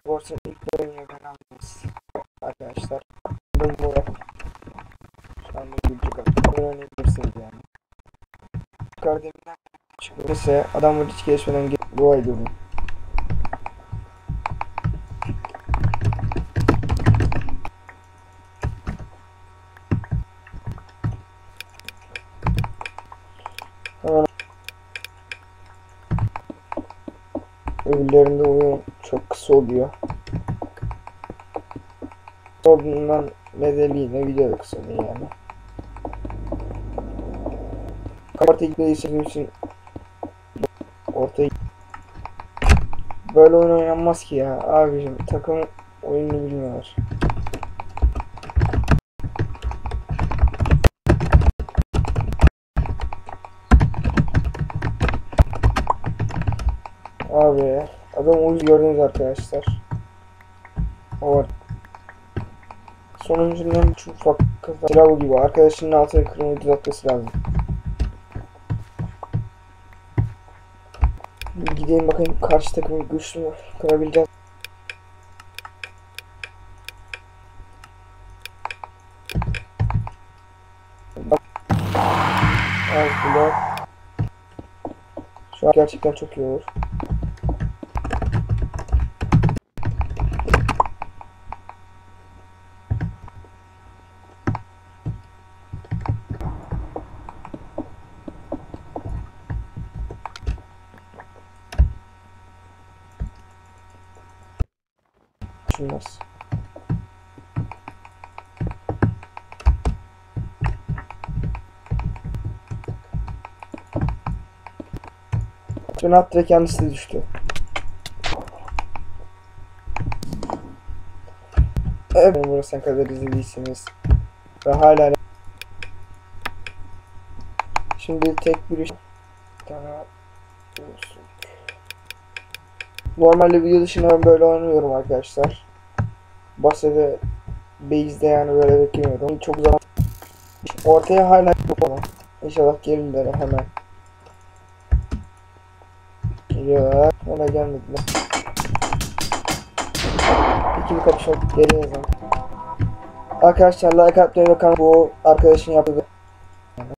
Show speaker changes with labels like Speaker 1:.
Speaker 1: Borç'un ilk bölümüne kanalımız arkadaşlar. Bu şu anda gülecek artık. Bunu oynayabilirsiniz yani. Yukarıdeminden çıkıyor. Neyse adamlar hiç geçmeden dua ediyorum. Hemen öbürlerinde oyun çok kısa oluyor. Olduğundan nedeniyle video da kısa oluyor yani. Ortaya gitmeyi için ortaya böyle oyun oynanmaz ki ya abicim, takım oyununu bilmiyorlar. Abi adam uyuz gördünüz arkadaşlar. O var. Sonuncunun en çok ufak silah gibi arkadaşının altına kırmayı düzeltmesi lazım. Gideyim bakayım karşı takımı güçlü mü kırabileceğiz. Bak. Az blok. Şu an gerçekten çok iyi olur. Düşünmez. Şunu attı ve kendisi de düştü. Evet, burası kadar izlediyseniz ve hala şimdi tek bir iş normalde video dışında ben böyle oynuyorum arkadaşlar. Basede base'de yani böyle beklemiyorum. Çok zaman ortaya hala yok. İnşallah gelirler hemen. Geliyorlar. Ona gelmediler. İkili kapışma geri yazalım. Arkadaşlar like atmayı ve bu arkadaşın yaptığı